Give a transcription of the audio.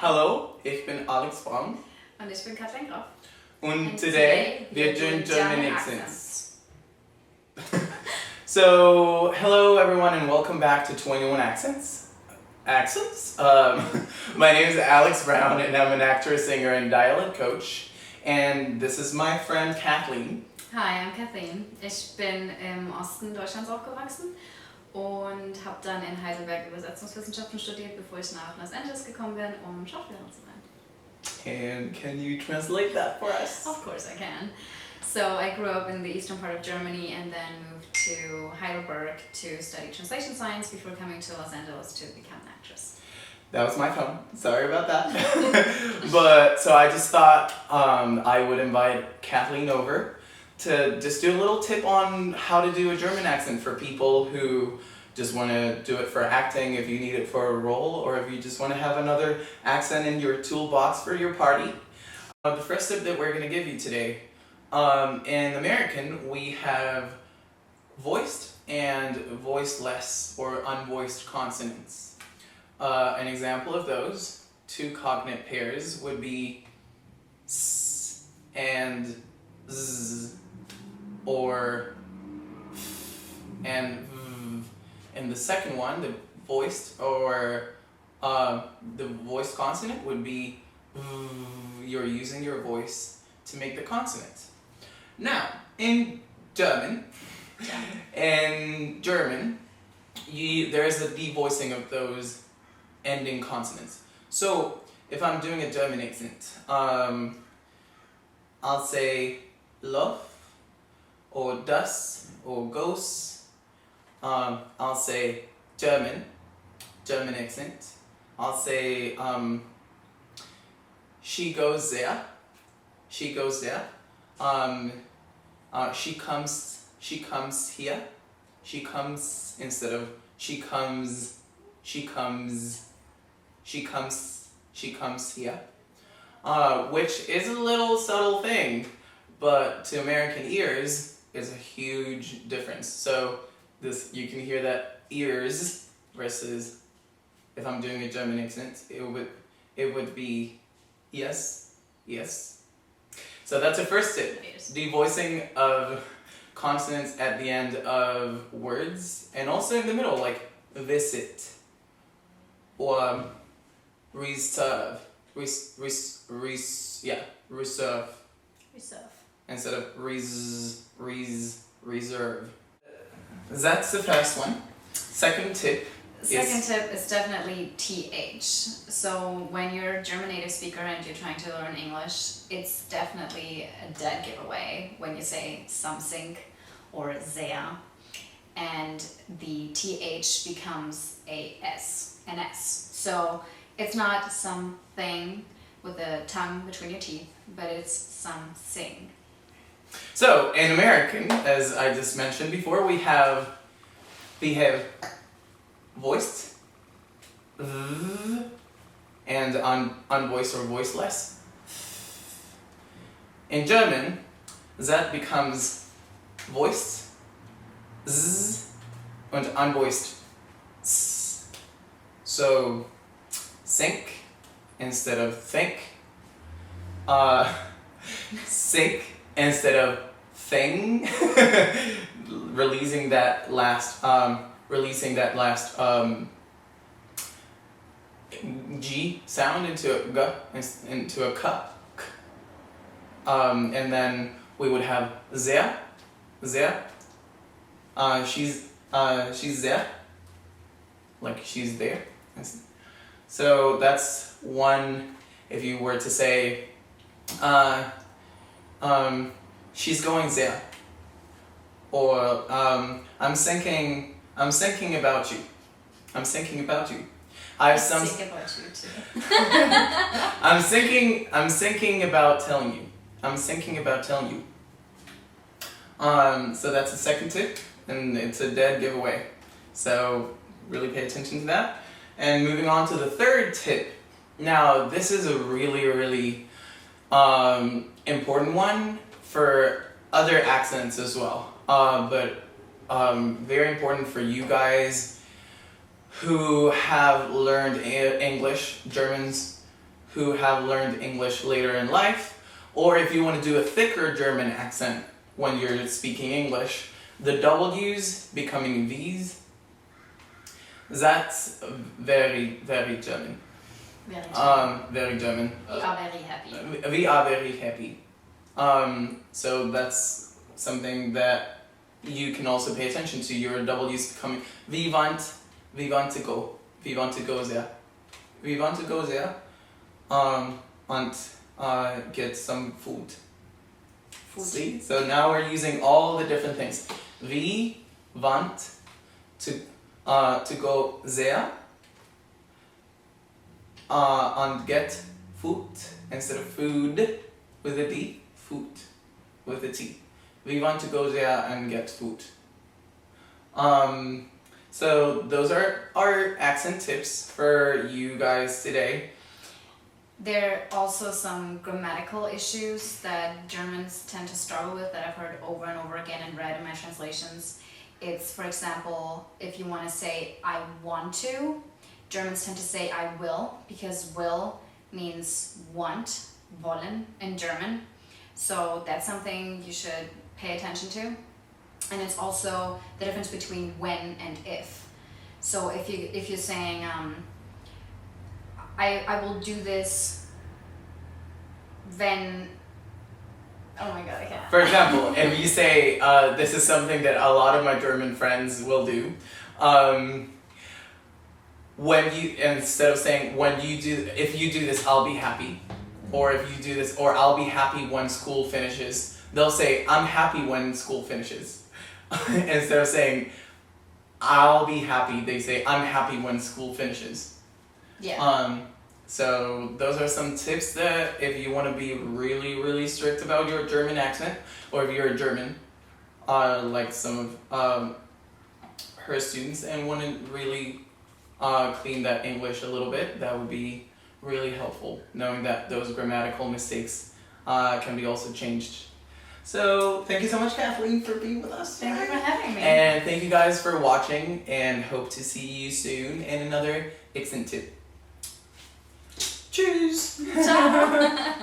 Hallo, ich bin Alex Braun. Und ich bin Katrin Graf. Und today we're doing German accents. So, hello everyone and welcome back to 21 Accents. My name is Alex Brown and I'm an actor, singer, and dialect coach. And this is my friend Kathleen. Hi, I'm Kathleen. Ich bin im Osten Deutschlands aufgewachsen und habe dann in Heidelberg Übersetzungswissenschaften studiert, bevor ich nach Los Angeles gekommen bin, um Schauspielerin zu sein. And can you translate that for us? Of course I can. So I grew up in the eastern part of Germany and then moved to Heidelberg to study translation science before coming to Los Angeles to become an actress. That was my phone. Sorry about that. But so I just thought I would invite Kathleen over to just do a little tip on how to do a German accent for people who just want to do it for acting, if you need it for a role, or if you just want to have another accent in your toolbox for your party. The first tip that we're going to give you today, in American we have voiced and voiceless or unvoiced consonants. An example of those two cognate pairs would be s and z, or f and v. And the second one, the voiced or the voiced consonant would be v. You're using your voice to make the consonant. Now, in German, there's a devoicing of those ending consonants. So if I'm doing a German accent, I'll say love or das or goes. I'll say German accent. I'll say she goes there. She comes here. She comes instead of she comes here, which is a little subtle thing, but to American ears is a huge difference. So this, you can hear that ears versus if I'm doing a German accent, it would be yes. So that's the first tip, devoicing of consonants at the end of words and also in the middle, like visit or reserve instead of reserve. That's the first one. Second tip is definitely TH. So when you're a German native speaker and you're trying to learn English, it's definitely a dead giveaway when you say something or sehr, and the TH becomes an S. So it's not something with the tongue between your teeth, but it's something. So in American, as I just mentioned before, we have voiced and unvoiced or voiceless. In German, that becomes voiced z and unvoiced s. So sink instead of think. Sink instead of thing. releasing that last G sound into a G, into a K. And then we would have sehr. She's there, like she's there. So that's one. If you were to say she's going there, or I'm thinking about you. I have some. Think about you too. I'm thinking about telling you. So that's the second tip, and it's a dead giveaway. So really pay attention to that. And moving on to the third tip. Now this is a really important one for other accents as well, but very important for you guys who have learned English, Germans who have learned English later in life, or if you want to do a thicker German accent when you're speaking English, the W's becoming V's. That's very, very German. Very German. Very German. We are very happy. We are very happy. So that's something that you can also pay attention to. Your W's becoming we want to go. We want to go there. We want to go there. And get some food. See? So now we're using all the different things. We want to go there and get food instead of food with a D, food with a T. We want to go there and get food. So those are our accent tips for you guys today. There are also some grammatical issues that Germans tend to struggle with that I've heard over and over again and read in my translations. It's, for example, if you want to say I want to, Germans tend to say I will, because will means want, wollen in German. So that's something you should pay attention to. And it's also the difference between when and if. So if you're saying I will do this when, oh my god, I can't. For example, if you say, this is something that a lot of my German friends will do, when you, instead of saying, if you do this, I'll be happy, or if you do this, or I'll be happy when school finishes, they'll say, I'm happy when school finishes. Instead of saying, I'll be happy, they say, I'm happy when school finishes. Yeah. So those are some tips that if you want to be really, really strict about your German accent, or if you're a German, like some of her students, and want to really clean that English a little bit, that would be really helpful, knowing that those grammatical mistakes can be also changed. So thank you so much, Kathleen, for being with us. Thank you for having me. And thank you guys for watching, and hope to see you soon in another accent tip. Tschüss! Ciao!